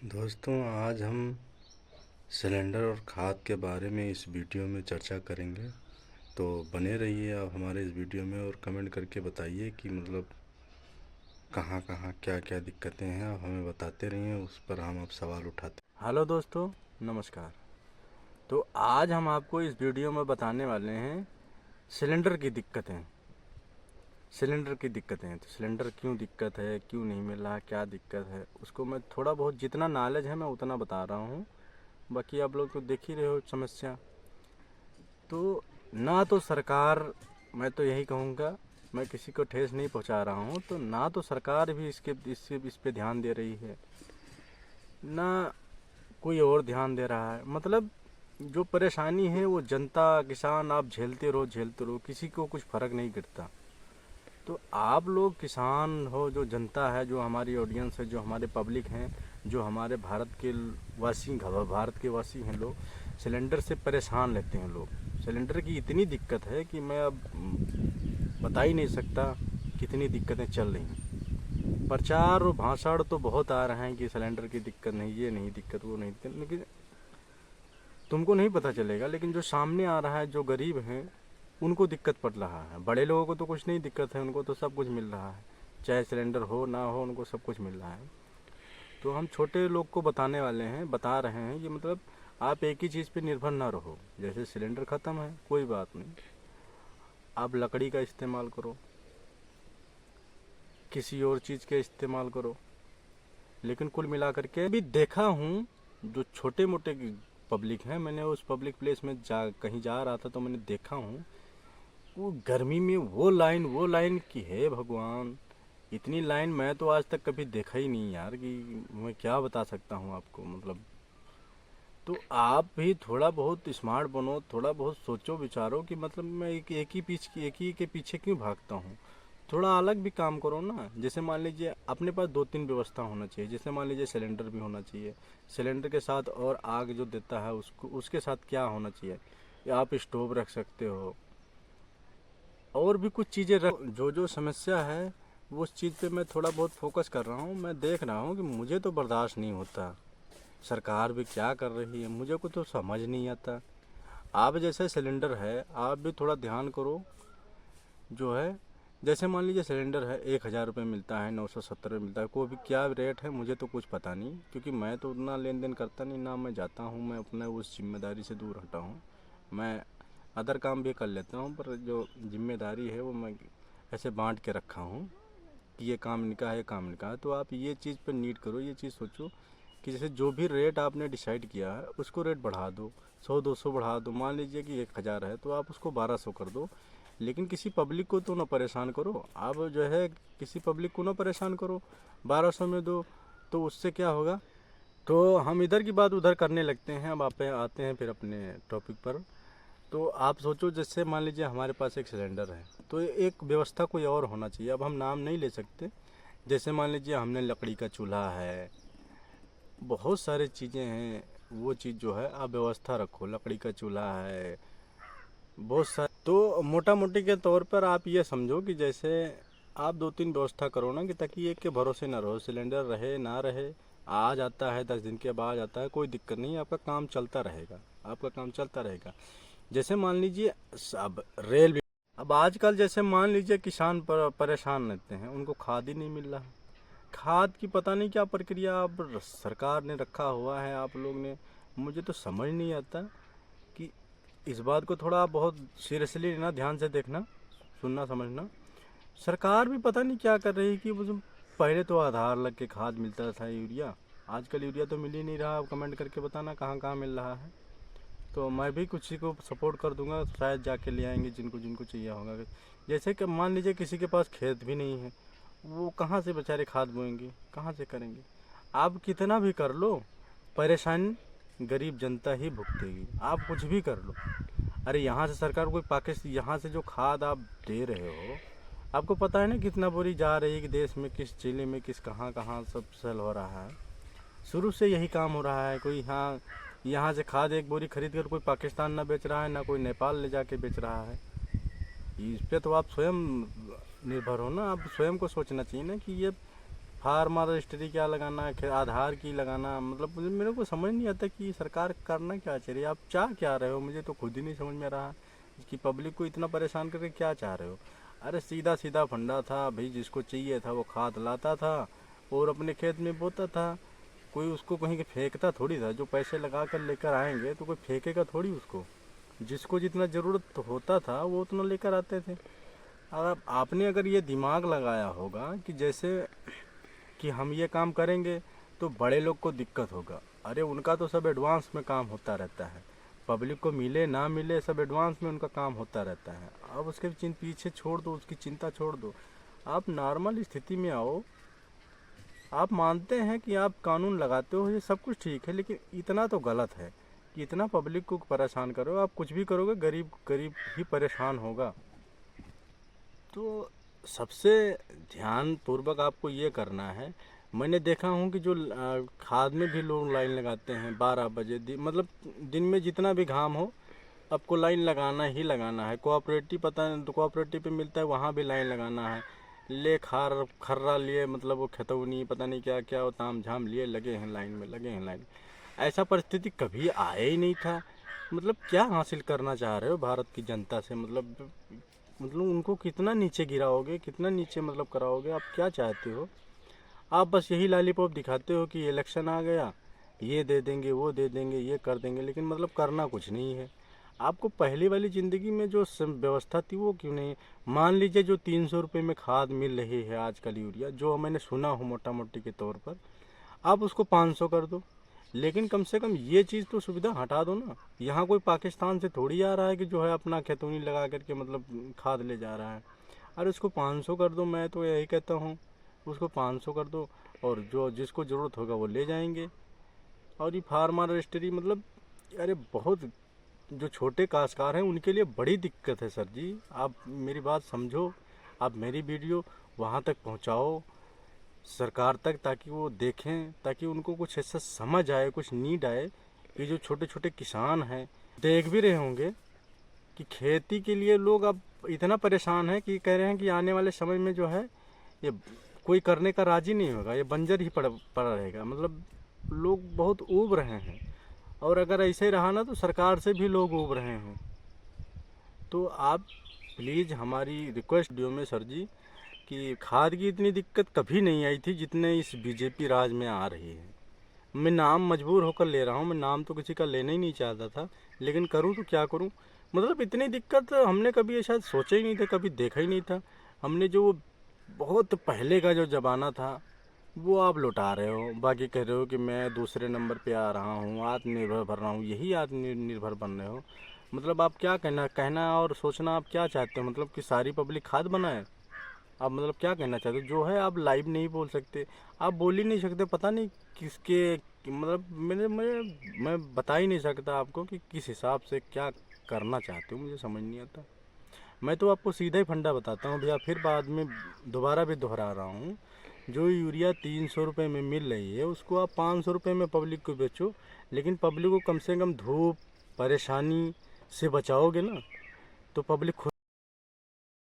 दोस्तों, आज हम सिलेंडर और खाद के बारे में इस वीडियो में चर्चा करेंगे। तो बने रहिए आप हमारे इस वीडियो में और कमेंट करके बताइए कि कहाँ कहाँ क्या क्या दिक्कतें हैं। आप हमें बताते रहिए, उस पर हम अब सवाल उठाते हेलो दोस्तों, नमस्कार। तो आज हम आपको इस वीडियो में बताने वाले हैं सिलेंडर की दिक्कतें। तो सिलेंडर क्यों दिक्कत है, क्यों नहीं मिल रहा, क्या दिक्कत है, उसको मैं थोड़ा बहुत जितना नॉलेज है मैं उतना बता रहा हूँ। बाकी आप लोग तो देख ही रहे हो समस्या। तो ना तो सरकार, मैं तो यही कहूँगा, मैं किसी को ठेस नहीं पहुँचा रहा हूँ, तो ना तो सरकार भी इस पे ध्यान दे रही है, ना कोई और ध्यान दे रहा है। मतलब जो परेशानी है वो जनता, किसान, आप झेलते रहो, किसी को कुछ फर्क नहीं गिरता। तो आप लोग किसान हो, जो जनता है, जो हमारी ऑडियंस है, जो हमारे पब्लिक हैं, जो हमारे भारत के वासी हैं, लोग सिलेंडर से परेशान रहते हैं। लोग सिलेंडर की इतनी दिक्कत है कि मैं अब बता ही नहीं सकता कितनी दिक्कतें चल रही हैं। प्रचार और भाषण तो बहुत आ रहे हैं कि सिलेंडर की दिक्कत नहीं, ये नहीं दिक्कत, वो नहीं दिक्कत, लेकिन तुमको नहीं पता चलेगा। लेकिन जो सामने आ रहा है, जो गरीब हैं, उनको दिक्कत पड़ रहा है। बड़े लोगों को तो कुछ नहीं दिक्कत है, उनको तो सब कुछ मिल रहा है, चाहे सिलेंडर हो ना हो, उनको सब कुछ मिल रहा है। तो हम छोटे लोग को बता रहे हैं कि मतलब आप एक ही चीज़ पे निर्भर ना रहो। जैसे सिलेंडर ख़त्म है, कोई बात नहीं, आप लकड़ी का इस्तेमाल करो, किसी और चीज़ का इस्तेमाल करो। लेकिन कुल मिलाकर के भी देखा हूँ, जो छोटे मोटे पब्लिक हैं, मैंने उस पब्लिक प्लेस में कहीं जा रहा था तो मैंने देखा हूँ, वो गर्मी में वो लाइन की है भगवान। इतनी लाइन मैं तो आज तक कभी देखा ही नहीं यार, कि मैं क्या बता सकता हूँ आपको। मतलब तो आप भी थोड़ा बहुत स्मार्ट बनो, थोड़ा बहुत सोचो विचारो कि मतलब मैं एक ही के पीछे क्यों भागता हूँ। थोड़ा अलग भी काम करो ना। जैसे मान लीजिए अपने पास दो तीन व्यवस्था होना चाहिए। जैसे मान लीजिए सिलेंडर भी होना चाहिए, सिलेंडर के साथ और आग जो देता है उसको, उसके साथ क्या होना चाहिए, या आप स्टोव रख सकते हो, और भी कुछ चीज़ें रख। जो जो समस्या है वो उस चीज़ पे मैं थोड़ा बहुत फोकस कर रहा हूँ। मैं देख रहा हूँ कि मुझे तो बर्दाश्त नहीं होता, सरकार भी क्या कर रही है मुझे को तो समझ नहीं आता। आप जैसे सिलेंडर है, आप भी थोड़ा ध्यान करो। जो है, जैसे मान लीजिए सिलेंडर है, 1,000 रुपये मिलता है, 970 में मिलता है, कोई भी क्या रेट है मुझे तो कुछ पता नहीं, क्योंकि मैं तो उतना लेन देन करता नहीं ना। मैं जाता हूँ, मैं अपने उस जिम्मेदारी से दूर हटा हूँ। मैं अदर काम भी कर लेता हूँ, पर जो जिम्मेदारी है वो मैं ऐसे बांट के रखा हूँ कि ये काम इनका है, ये काम इनका है। तो आप ये चीज़ पर नीड करो, ये चीज़ सोचो कि जैसे जो भी रेट आपने डिसाइड किया है उसको रेट बढ़ा दो, 100-200 बढ़ा दो। मान लीजिए कि 1,000 है तो आप उसको 1,200 कर दो। लेकिन किसी पब्लिक को तो ना परेशान करो। आप जो है, किसी पब्लिक को ना परेशान करो, 1,200 में दो। तो उससे क्या होगा, तो हम इधर की बात उधर करने लगते हैं। अब आप आते हैं फिर अपने टॉपिक पर। तो आप सोचो, जैसे मान लीजिए हमारे पास एक सिलेंडर है, तो एक व्यवस्था कोई और होना चाहिए। अब हम नाम नहीं ले सकते। जैसे मान लीजिए हमने लकड़ी का चूल्हा है, बहुत सारी चीज़ें हैं, वो चीज़ जो है आप व्यवस्था रखो। लकड़ी का चूल्हा है, बहुत सारे। तो मोटा मोटी के तौर पर आप ये समझो कि जैसे आप दो तीन व्यवस्था करो ना, कि ताकि एक के भरोसे ना रहो। सिलेंडर रहे ना रहे, आ जाता है 10 दिन के बाद आता है, कोई दिक्कत नहीं, आपका काम चलता रहेगा, आपका काम चलता रहेगा। जैसे मान लीजिए अब रेल भी, अब आजकल जैसे मान लीजिए किसान परेशान रहते हैं, उनको खाद ही नहीं मिल रहा। खाद की पता नहीं क्या प्रक्रिया अब सरकार ने रखा हुआ है, आप लोग ने, मुझे तो समझ नहीं आता। कि इस बात को थोड़ा बहुत सीरियसली लेना, ध्यान से देखना, सुनना, समझना। सरकार भी पता नहीं क्या कर रही है कि पहले तो आधार लग के खाद मिलता था, यूरिया। आजकल यूरिया तो मिल ही नहीं रहा। आप कमेंट करके बताना कहाँ कहाँ मिल रहा है, तो मैं भी किसी को सपोर्ट कर दूंगा, शायद जाके ले आएंगे जिनको जिनको चाहिए होगा। जैसे कि मान लीजिए किसी के पास खेत भी नहीं है, वो कहाँ से बेचारे खाद बोएंगे, कहाँ से करेंगे। आप कितना भी कर लो, परेशानी गरीब जनता ही भुगतेगी। आप कुछ भी कर लो। अरे यहाँ से सरकार कोई पाकिस्तान, यहाँ से जो खाद आप दे रहे हो, आपको पता है ना कितना बोरी जा रही है, कि देश में किस जिले में किस कहाँ कहाँ सब सेल हो रहा है। शुरू से यही काम हो रहा है। कोई यहाँ से खाद एक बोरी खरीद कर कोई पाकिस्तान ना बेच रहा है, ना कोई नेपाल ले जाके बेच रहा है। इस पे तो आप स्वयं निर्भर हो ना। आप स्वयं को सोचना चाहिए ना कि ये फार्मर रजिस्ट्री क्या लगाना है, आधार की लगाना, मतलब मेरे को समझ नहीं आता कि सरकार करना क्या चाह रही है। आप चाह क्या रहे हो, मुझे तो खुद ही नहीं समझ में आ रहा कि पब्लिक को इतना परेशान करके क्या चाह रहे हो। अरे सीधा सीधा फंडा था भाई, जिसको चाहिए था वो खाद लाता था और अपने खेत में बोता था। कोई उसको कहीं के फेंकता थोड़ी था। जो पैसे लगा कर लेकर आएंगे तो कोई फेंकेगा थोड़ी उसको। जिसको जितना ज़रूरत होता था वो उतना लेकर आते थे। अब आपने अगर ये दिमाग लगाया होगा कि जैसे कि हम ये काम करेंगे तो बड़े लोग को दिक्कत होगा, अरे उनका तो सब एडवांस में काम होता रहता है। पब्लिक को मिले ना मिले सब एडवांस में उनका काम होता रहता है। अब उसके पीछे छोड़ दो, उसकी चिंता छोड़ दो। आप नॉर्मल स्थिति में आओ। आप मानते हैं कि आप कानून लगाते हो, ये सब कुछ ठीक है, लेकिन इतना तो गलत है कि इतना पब्लिक को परेशान करो। आप कुछ भी करोगे गरीब गरीब ही परेशान होगा। तो सबसे ध्यान पूर्वक आपको ये करना है। मैंने देखा हूँ कि जो खाद में भी लोग लाइन लगाते हैं 12 बजे, मतलब दिन में जितना भी घाम हो आपको लाइन लगाना ही लगाना है। कोऑपरेटिव पता नहीं तो कोऑपरेटिव पे मिलता है, वहाँ भी लाइन लगाना है। ले खर्रा लिए, मतलब वो खतौनी पता नहीं क्या क्या वो ताम झाम लिए लगे हैं लाइन में, लगे हैं लाइन में। ऐसा परिस्थिति कभी आया ही नहीं था। मतलब क्या हासिल करना चाह रहे हो भारत की जनता से, मतलब उनको कितना नीचे गिराओगे, कितना नीचे मतलब कराओगे, आप क्या चाहते हो। आप बस यही लॉलीपॉप दिखाते हो कि इलेक्शन आ गया, ये दे देंगे वो दे देंगे ये कर देंगे, लेकिन मतलब करना कुछ नहीं है। आपको पहली वाली ज़िंदगी में जो व्यवस्था थी वो क्यों नहीं। मान लीजिए जो 300 रुपये में खाद मिल रही है आजकल, यूरिया जो मैंने सुना हो मोटा मोटी के तौर पर, आप उसको 500 कर दो। लेकिन कम से कम ये चीज़ तो सुविधा हटा दो ना। यहाँ कोई पाकिस्तान से थोड़ी आ रहा है कि जो है अपना खेतौनी लगा करके मतलब खाद ले जा रहा है। अरे उसको 500 कर दो, मैं तो यही कहता हूँ उसको 500 कर दो, और जो जिसको ज़रूरत होगा वो ले जाएंगे। और ये फार्मर रजिस्ट्री मतलब अरे बहुत जो छोटे काश्तकार हैं उनके लिए बड़ी दिक्कत है सर जी। आप मेरी बात समझो, आप मेरी वीडियो वहाँ तक पहुँचाओ सरकार तक, ताकि वो देखें, ताकि उनको कुछ ऐसा समझ आए, कुछ नीड आए कि जो छोटे छोटे किसान हैं देख भी रहे होंगे कि खेती के लिए लोग अब इतना परेशान है कि कह रहे हैं कि आने वाले समय में जो है ये कोई करने का राजी नहीं होगा, ये बंजर ही पड़ा रहेगा। मतलब लोग बहुत ऊब रहे हैं, और अगर ऐसे रहा ना तो सरकार से भी लोग ऊब रहे हैं। तो आप प्लीज़, हमारी रिक्वेस्ट वीडियो में सर जी, कि खाद की इतनी दिक्कत कभी नहीं आई थी जितने इस बीजेपी राज में आ रही है। मैं नाम मजबूर होकर ले रहा हूँ, मैं नाम तो किसी का लेना ही नहीं चाहता था, लेकिन करूँ तो क्या करूँ। मतलब इतनी दिक्कत हमने कभी ये शायद सोचा ही नहीं था, कभी देखा ही नहीं था। हमने जो बहुत पहले का जो ज़माना था वो आप लौटा रहे हो। बाकी कह रहे हो कि मैं दूसरे नंबर पे आ रहा हूँ, आत्मनिर्भर बन रहा हूँ, यही आत्मनिर्भर बन रहे हो। मतलब आप क्या कहना और सोचना आप क्या चाहते हो, मतलब कि सारी पब्लिक खाद बनाए। आप मतलब क्या कहना चाहते हो। जो है आप लाइव नहीं बोल सकते, आप बोल ही नहीं सकते। पता नहीं किसके मतलब मैं बता ही नहीं सकता आपको कि किस हिसाब से क्या करना चाहते हो, मुझे समझ नहीं आता। मैं तो आपको सीधा ही फंडा बताता हूँ भैया, फिर बाद में दोबारा भी दोहरा रहा हूँ। जो यूरिया 300 रुपये में मिल रही है उसको आप 500 रुपये में पब्लिक को बेचो, लेकिन पब्लिक को कम से कम धूप परेशानी से बचाओगे ना, तो पब्लिक खुद